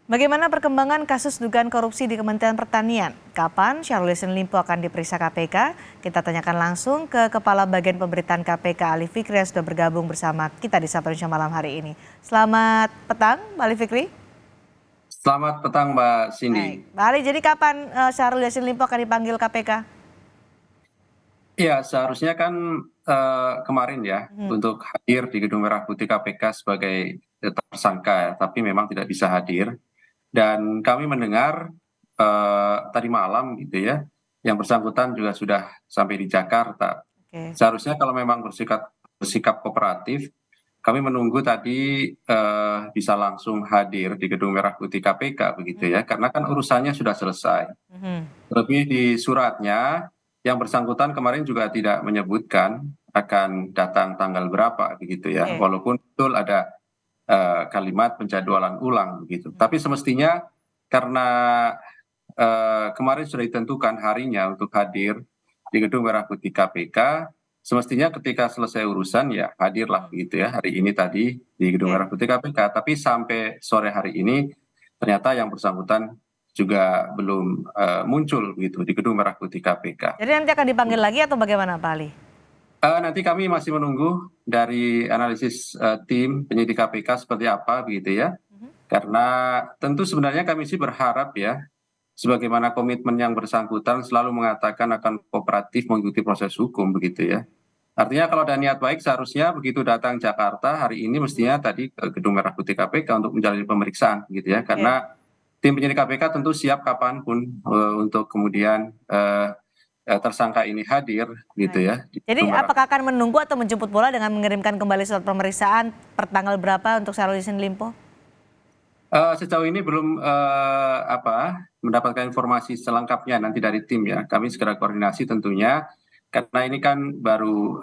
Bagaimana perkembangan kasus dugaan korupsi di Kementerian Pertanian? Kapan Syahrul Yassin Limpo akan diperiksa KPK? Kita tanyakan langsung ke Kepala Bagian Pemberitaan KPK Ali Fikri yang sudah bergabung bersama kita di Sapa Indonesia malam hari ini. Selamat petang, Mbak Ali Fikri. Selamat petang Mbak Baik, Cindy. Mbak Ali, jadi kapan Syahrul Yassin Limpo akan dipanggil KPK? Ya, seharusnya kan kemarin ya Mhm. untuk hadir di Gedung Merah Putih KPK sebagai tersangka ya, tapi memang tidak bisa hadir. Dan kami mendengar tadi malam gitu ya, yang bersangkutan juga sudah sampai di Jakarta. Oke. Seharusnya kalau memang bersikap kooperatif, kami menunggu tadi bisa langsung hadir di Gedung Merah Putih KPK begitu ya, karena kan urusannya sudah selesai. Mhm. Terlebih di suratnya, yang bersangkutan kemarin juga tidak menyebutkan akan datang tanggal berapa begitu ya, Oke. walaupun betul ada kalimat penjadwalan ulang begitu. Tapi semestinya karena kemarin sudah ditentukan harinya untuk hadir di Gedung Merah Putih KPK, semestinya ketika selesai urusan ya hadirlah Mhm. begitu ya hari ini tadi di Gedung Merah Oke. Putih KPK. Tapi sampai sore hari ini ternyata yang bersangkutan juga belum muncul begitu di Gedung Merah Putih KPK. Jadi nanti akan dipanggil lagi atau bagaimana, Pak Ali? Nanti kami masih menunggu dari analisis tim penyidik KPK seperti apa begitu ya. Mhm. Karena tentu sebenarnya kami sih berharap ya, sebagaimana komitmen yang bersangkutan selalu mengatakan akan kooperatif mengikuti proses hukum begitu ya. Artinya kalau ada niat baik seharusnya begitu datang Jakarta hari ini mestinya tadi ke Gedung Merah Putih KPK untuk menjalani pemeriksaan gitu ya. Oke. Karena tim penyidik KPK tentu siap kapanpun untuk kemudian tersangka ini hadir gitu Baik. ya di Jadi Gedung Merah apakah Putih. akan menunggu atau menjemput bola dengan mengirimkan kembali surat pemeriksaan per tanggal berapa untuk Syahrul Yassin Limpo? Sejauh ini belum mendapatkan informasi selengkapnya nanti dari tim ya. Kami segera koordinasi tentunya karena ini kan baru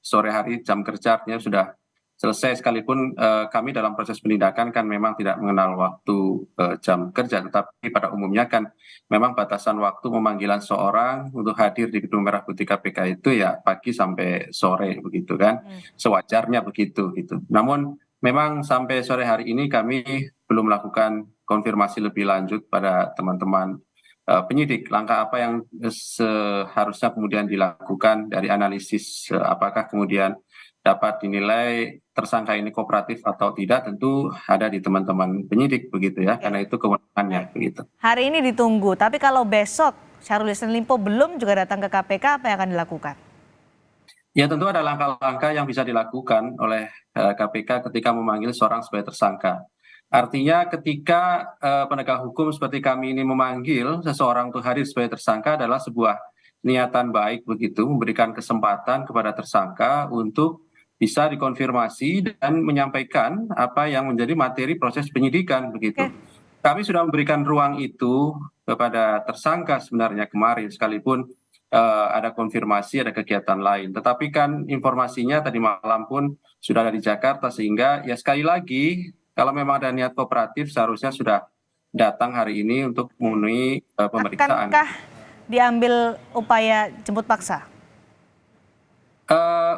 sore hari jam kerja artinya sudah selesai sekalipun kami dalam proses penindakan kan memang tidak mengenal waktu jam kerja tetapi pada umumnya kan memang batasan waktu pemanggilan seorang untuk hadir di Gedung Merah Putih KPK itu ya pagi sampai sore begitu kan. Mhm. Sewajarnya begitu gitu. Namun memang sampai sore hari ini kami belum melakukan konfirmasi lebih lanjut pada teman-teman penyidik. Langkah apa yang seharusnya kemudian dilakukan dari analisis apakah kemudian dapat dinilai tersangka ini kooperatif atau tidak tentu ada di teman-teman penyidik begitu ya, Oke, karena itu kewenangannya baik. begitu. Hari ini ditunggu, tapi kalau besok Syahrul Yassin Limpo belum juga datang ke KPK, apa yang akan dilakukan? Ya tentu ada langkah-langkah yang bisa dilakukan oleh KPK ketika memanggil seorang sebagai tersangka. Artinya ketika penegak hukum seperti kami ini memanggil seseorang untuk hadir sebagai tersangka adalah sebuah niatan baik begitu, memberikan kesempatan kepada tersangka untuk bisa dikonfirmasi dan menyampaikan apa yang menjadi materi proses penyidikan Oke. begitu. Kami sudah memberikan ruang itu kepada tersangka sebenarnya kemarin sekalipun ada konfirmasi, ada kegiatan lain. Tetapi kan informasinya tadi malam pun sudah ada di Jakarta sehingga ya sekali lagi kalau memang ada niat kooperatif seharusnya sudah datang hari ini untuk Oke. memenuhi pemeriksaan. Akankah diambil upaya jemput paksa?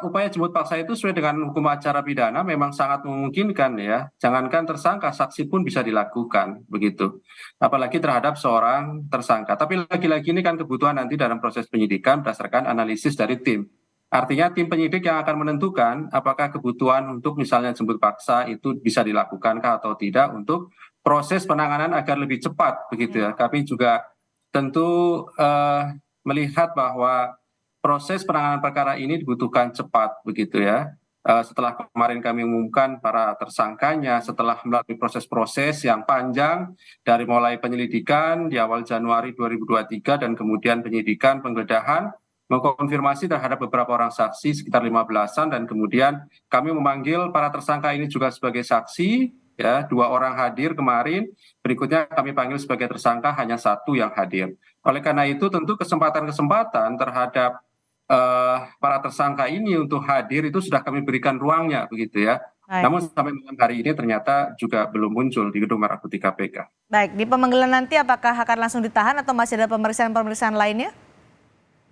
Upaya jemput paksa itu sesuai dengan hukum acara pidana memang sangat memungkinkan ya. Jangankan tersangka, saksi pun bisa dilakukan begitu. Apalagi terhadap seorang tersangka. Tapi lagi-lagi ini kan kebutuhan nanti dalam proses penyidikan berdasarkan analisis dari tim. Artinya tim penyidik yang akan menentukan apakah kebutuhan untuk misalnya jemput paksa itu bisa dilakukankah atau tidak untuk proses penanganan agar lebih cepat begitu Hmm. ya. Kami juga tentu melihat bahwa proses penanganan perkara ini dibutuhkan cepat begitu ya. Setelah kemarin kami umumkan para tersangkanya, setelah melalui proses-proses yang panjang dari mulai penyelidikan di awal Januari 2023 dan kemudian penyidikan, penggeledahan, mengkonfirmasi terhadap beberapa orang saksi sekitar 15-an dan kemudian kami memanggil para tersangka ini juga sebagai saksi ya, 2 orang hadir kemarin, berikutnya kami panggil sebagai tersangka hanya 1 yang hadir. Oleh karena itu tentu kesempatan-kesempatan terhadap para tersangka ini untuk hadir itu sudah kami berikan ruangnya begitu ya. Baik. Namun sampai malam hari ini ternyata juga belum muncul di Gedung Merah Putih KPK. Baik, di pemanggilan nanti apakah akan langsung ditahan atau masih ada pemeriksaan-pemeriksaan lainnya?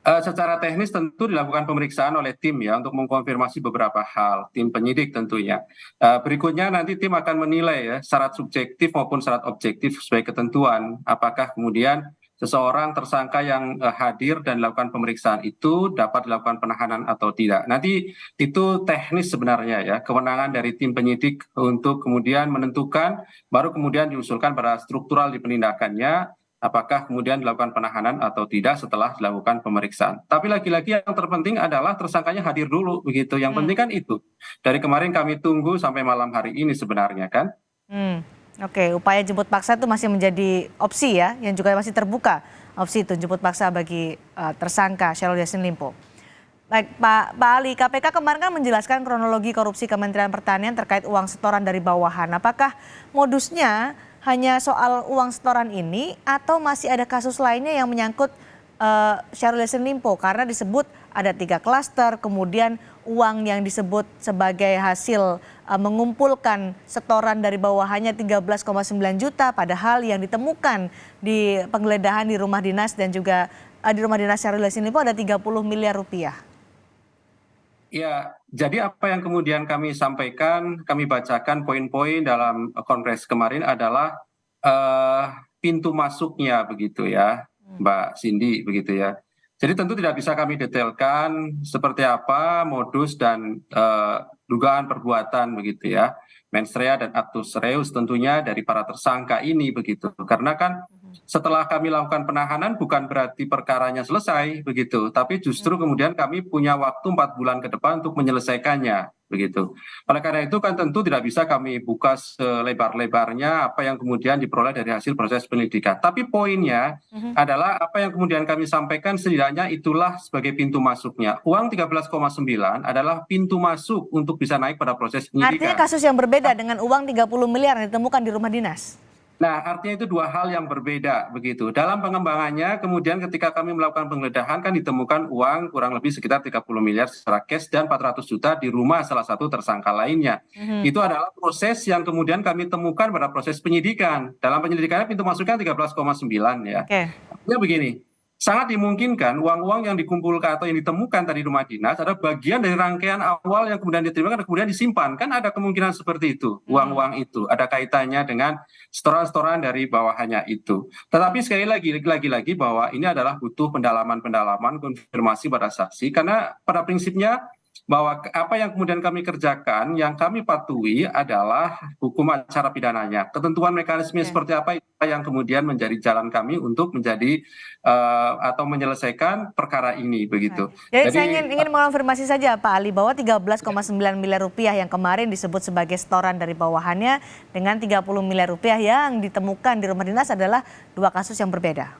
Secara teknis tentu dilakukan pemeriksaan oleh tim ya untuk mengkonfirmasi beberapa hal, tim penyidik tentunya. Berikutnya nanti tim akan menilai ya syarat subjektif maupun syarat objektif sesuai ketentuan. Apakah kemudian seseorang tersangka yang hadir dan dilakukan pemeriksaan itu dapat dilakukan penahanan atau tidak. Nanti itu teknis sebenarnya ya, kewenangan dari tim penyidik untuk kemudian menentukan, baru kemudian diusulkan pada struktural di penindakannya, apakah kemudian dilakukan penahanan atau tidak setelah dilakukan pemeriksaan. Tapi lagi-lagi yang terpenting adalah tersangkanya hadir dulu begitu. Yang penting kan itu. Dari kemarin kami tunggu sampai malam hari ini sebenarnya kan. Oke, upaya jemput paksa itu masih menjadi opsi ya, yang juga masih terbuka opsi itu jemput paksa bagi tersangka Syahrul Yassin Limpo. Baik, Pak Ali, KPK kemarin kan menjelaskan kronologi korupsi Kementerian Pertanian terkait uang setoran dari bawahan. Apakah modusnya hanya soal uang setoran ini atau masih ada kasus lainnya yang menyangkut Syahrul Yassin Limpo? Karena disebut ada 3 klaster, kemudian uang yang disebut sebagai hasil mengumpulkan setoran dari bawahannya 13,9 juta, padahal yang ditemukan di penggeledahan di rumah dinas dan juga di rumah dinas Syahrul Yassin Limpo ada 30 miliar rupiah. Ya, jadi apa yang kemudian kami sampaikan, kami bacakan poin-poin dalam kongres kemarin adalah eh, pintu masuknya begitu ya, Mbak Cindy begitu ya. Jadi tentu tidak bisa kami detailkan seperti apa modus dan dugaan perbuatan begitu ya, mens rea dan actus reus tentunya dari para tersangka ini begitu. Karena kan setelah kami lakukan penahanan bukan berarti perkaranya selesai begitu, tapi justru kemudian kami punya waktu 4 bulan ke depan untuk menyelesaikannya begitu. Oleh karena itu kan tentu tidak bisa kami buka selebar-lebarnya apa yang kemudian diperoleh dari hasil proses penyelidikan. Tapi poinnya adalah apa yang kemudian kami sampaikan setidaknya itulah sebagai pintu masuknya. Uang 13,9 adalah pintu masuk untuk bisa naik pada proses Artinya penyidikan. kasus yang berbeda dengan uang 30 miliar yang ditemukan di rumah dinas. Nah, artinya itu 2 hal yang berbeda begitu. Dalam pengembangannya, kemudian ketika kami melakukan penggeledahan kan ditemukan uang kurang lebih sekitar 30 miliar secara cash dan 400 juta di rumah salah satu tersangka lainnya. Itu adalah proses yang kemudian kami temukan pada proses penyidikan. Dalam penyelidikannya pintu masuknya 13,9 ya. Oke. Artinya begini, sangat dimungkinkan uang-uang yang dikumpulkan atau yang ditemukan tadi rumah dinas adalah bagian dari rangkaian awal yang kemudian diterima dan kemudian disimpan. Kan ada kemungkinan seperti itu, uang-uang itu ada kaitannya dengan setoran-setoran dari bawahannya itu. Tetapi sekali lagi bahwa ini adalah butuh pendalaman-pendalaman konfirmasi pada saksi karena pada prinsipnya bahwa apa yang kemudian kami kerjakan, yang kami patuhi adalah hukum acara pidananya. Ketentuan mekanisme seperti apa yang kemudian menjadi jalan kami untuk menjadi atau menyelesaikan perkara ini begitu. Jadi saya ingin mengonfirmasi saja Pak Ali bahwa 13,9 miliar rupiah yang kemarin disebut sebagai setoran dari bawahannya dengan 30 miliar rupiah yang ditemukan di rumah dinas adalah 2 kasus yang berbeda.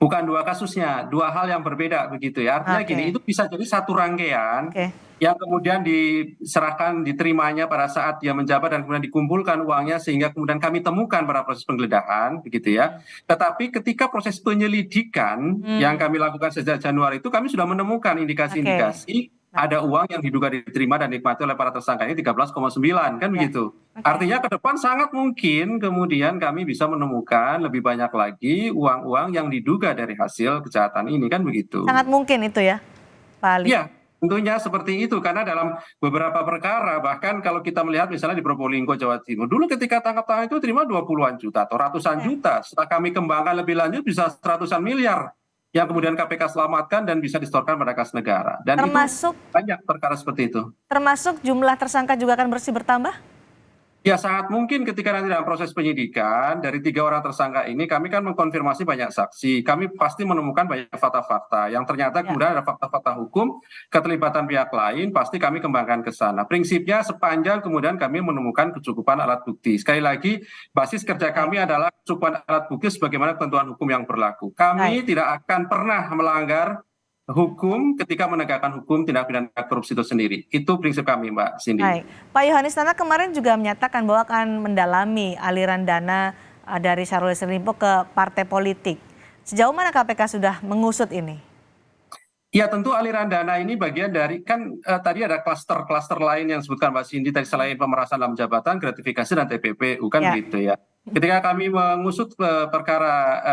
Bukan 2 kasusnya, 2 hal yang berbeda begitu ya. Artinya gini, itu bisa jadi satu rangkaian yang kemudian diserahkan, diterimanya pada saat dia menjabat dan kemudian dikumpulkan uangnya sehingga kemudian kami temukan pada proses penggeledahan begitu ya. Tetapi ketika proses penyelidikan yang kami lakukan sejak Januari itu kami sudah menemukan indikasi-indikasi ada uang yang diduga diterima dan dinikmati oleh para tersangka ini 13,9 kan begitu. Artinya ke depan sangat mungkin kemudian kami bisa menemukan lebih banyak lagi uang-uang yang diduga dari hasil kejahatan ini kan begitu. Sangat mungkin itu ya, Pak Ali. Iya, tentunya seperti itu karena dalam beberapa perkara bahkan kalau kita melihat misalnya di Probolinggo Jawa Timur dulu ketika tangkap tangan itu terima 20-an juta atau ratusan juta. Setelah kami kembangkan lebih lanjut bisa ratusan miliar yang kemudian KPK selamatkan dan bisa disetorkan pada kas negara. Dan itu banyak perkara seperti itu. Termasuk jumlah tersangka juga akan bertambah? Ya sangat mungkin ketika nanti dalam proses penyidikan dari 3 orang tersangka ini kami kan mengkonfirmasi banyak saksi. Kami pasti menemukan banyak fakta-fakta yang ternyata kemudian ada fakta-fakta hukum keterlibatan pihak lain pasti kami kembangkan ke sana. Prinsipnya sepanjang kemudian kami menemukan kecukupan alat bukti. Sekali lagi basis kerja kami adalah kecukupan alat bukti sebagaimana ketentuan hukum yang berlaku. Kami tidak akan pernah melanggar hukum ketika menegakkan hukum tindak pidana korupsi itu sendiri. Itu prinsip kami, Mbak Cindy. Baik. Pak Yohanes Tanak kemarin juga menyatakan bahwa akan mendalami aliran dana dari Syahrul Yassin Limpo ke partai politik. Sejauh mana KPK sudah mengusut ini? Ya tentu aliran dana ini bagian dari kan tadi ada klaster-klaster lain yang disebutkan Mbak Cindy tadi selain pemerasan dalam jabatan, gratifikasi dan TPPU kan begitu ya. Ketika kami mengusut perkara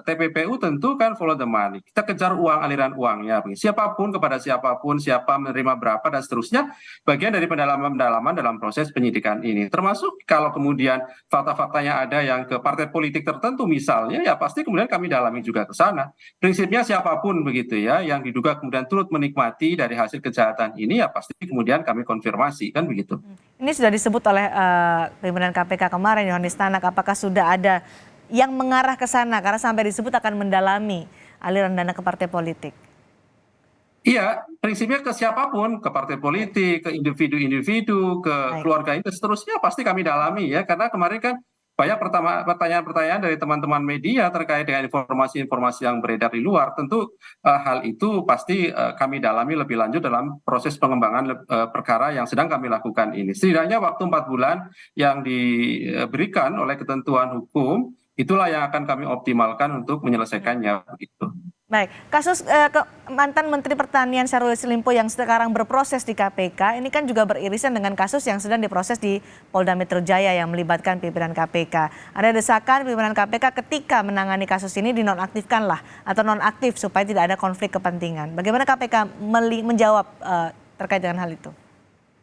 TPPU tentu kan follow the money. Kita kejar uang, aliran uangnya. Siapapun kepada siapapun, siapa menerima berapa dan seterusnya, bagian dari pendalaman-pendalaman dalam proses penyidikan ini. Termasuk kalau kemudian fakta-faktanya ada yang ke partai politik tertentu misalnya, ya pasti kemudian kami dalami juga ke sana. Prinsipnya siapapun begitu ya, yang diduga kemudian turut menikmati dari hasil kejahatan ini, ya pasti kemudian kami konfirmasi, kan begitu. Ini sudah disebut oleh pimpinan KPK kemarin, Yohanis Tanak, apakah sudah ada yang mengarah ke sana karena sampai disebut akan mendalami aliran dana ke partai politik? Iya, prinsipnya ke siapapun, ke partai politik, ke individu-individu, ke Baik. keluarga itu seterusnya pasti kami dalami ya, karena kemarin kan banyak pertanyaan-pertanyaan dari teman-teman media terkait dengan informasi-informasi yang beredar di luar. Tentu hal itu pasti kami dalami lebih lanjut dalam proses pengembangan perkara yang sedang kami lakukan ini. Setidaknya waktu 4 bulan yang diberikan oleh ketentuan hukum, itulah yang akan kami optimalkan untuk menyelesaikannya begitu. Baik, kasus mantan Menteri Pertanian Syahrul Yassin Limpo yang sekarang berproses di KPK, ini kan juga beririsan dengan kasus yang sedang diproses di Polda Metro Jaya yang melibatkan pimpinan KPK. Ada desakan pimpinan KPK ketika menangani kasus ini dinonaktifkanlah atau nonaktif supaya tidak ada konflik kepentingan. Bagaimana KPK menjawab terkait dengan hal itu?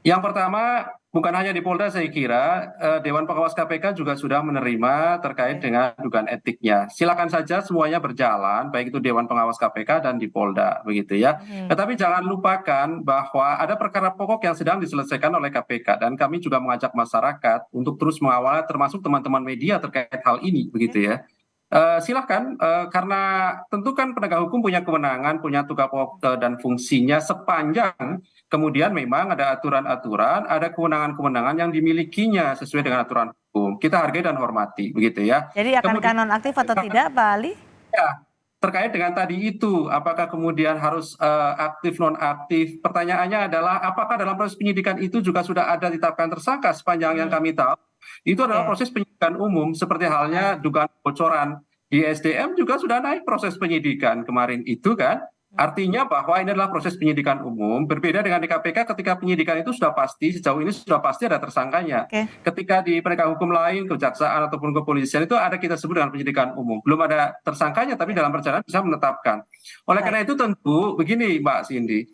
Yang pertama, bukan hanya di Polda saya kira, Dewan Pengawas KPK juga sudah menerima terkait dengan dugaan etiknya. Silakan saja semuanya berjalan, baik itu Dewan Pengawas KPK dan di Polda, begitu ya. Tetapi jangan lupakan bahwa ada perkara pokok yang sedang diselesaikan oleh KPK dan kami juga mengajak masyarakat untuk terus mengawal, termasuk teman-teman media terkait hal ini, begitu ya. Silahkan, karena tentu kan penegak hukum punya kewenangan, punya tugas pokok dan fungsinya sepanjang kemudian memang ada aturan-aturan, ada kewenangan-kewenangan yang dimilikinya sesuai dengan aturan hukum. Kita hargai dan hormati, begitu ya. Jadi akankah nonaktif atau tidak, Pak Ali? Ya, terkait dengan tadi itu, apakah kemudian harus aktif non-aktif? Pertanyaannya adalah apakah dalam proses penyidikan itu juga sudah ada ditetapkan tersangka sepanjang yang kami tahu? Itu adalah proses penyidikan umum, seperti halnya dugaan kebocoran di SDM juga sudah naik proses penyidikan kemarin itu kan. Artinya bahwa ini adalah proses penyidikan umum, berbeda dengan di KPK ketika penyidikan itu sudah pasti, sejauh ini sudah pasti ada tersangkanya. Ketika di penegak hukum lain, kejaksaan ataupun kepolisian itu ada kita sebut dengan penyidikan umum. Belum ada tersangkanya, tapi dalam perjalanan bisa menetapkan. Oleh karena itu tentu begini Mbak Cindy,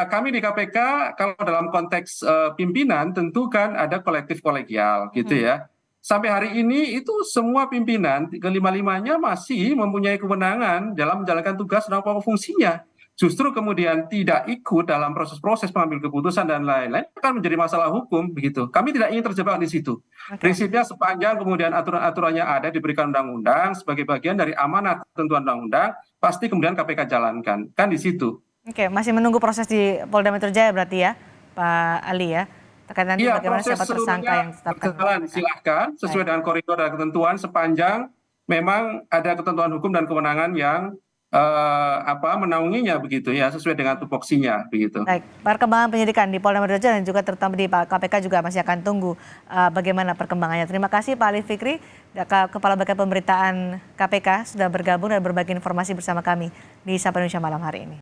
kami di KPK kalau dalam konteks pimpinan tentu kan ada kolektif kolegial gitu ya. Sampai hari ini itu semua pimpinan kelima-limanya masih mempunyai kewenangan dalam menjalankan tugas dan pokok fungsinya. Justru kemudian tidak ikut dalam proses-proses pengambil keputusan dan lain-lain akan menjadi masalah hukum begitu. Kami tidak ingin terjebak di situ. Prinsipnya sepanjang kemudian aturan-aturannya ada diberikan undang-undang sebagai bagian dari amanat ketentuan undang-undang, pasti kemudian KPK jalankan. Kan di situ. Oke, masih menunggu proses di Polda Metro Jaya berarti ya, Pak Ali ya? Terkait nanti Iya, bagaimana proses siapa tersangka yang ditetapkan. berjalan, silahkan sesuai dengan koridor dan ketentuan sepanjang memang ada ketentuan hukum dan kewenangan yang menaunginya begitu ya, sesuai dengan tupoksinya begitu. Baik, perkembangan penyidikan di Polda Metro Jaya dan juga terutama di KPK juga masih akan tunggu bagaimana perkembangannya. Terima kasih Pak Ali Fikri, Kepala Bagian Pemberitaan KPK sudah bergabung dan berbagi informasi bersama kami di Sapa Indonesia malam hari ini.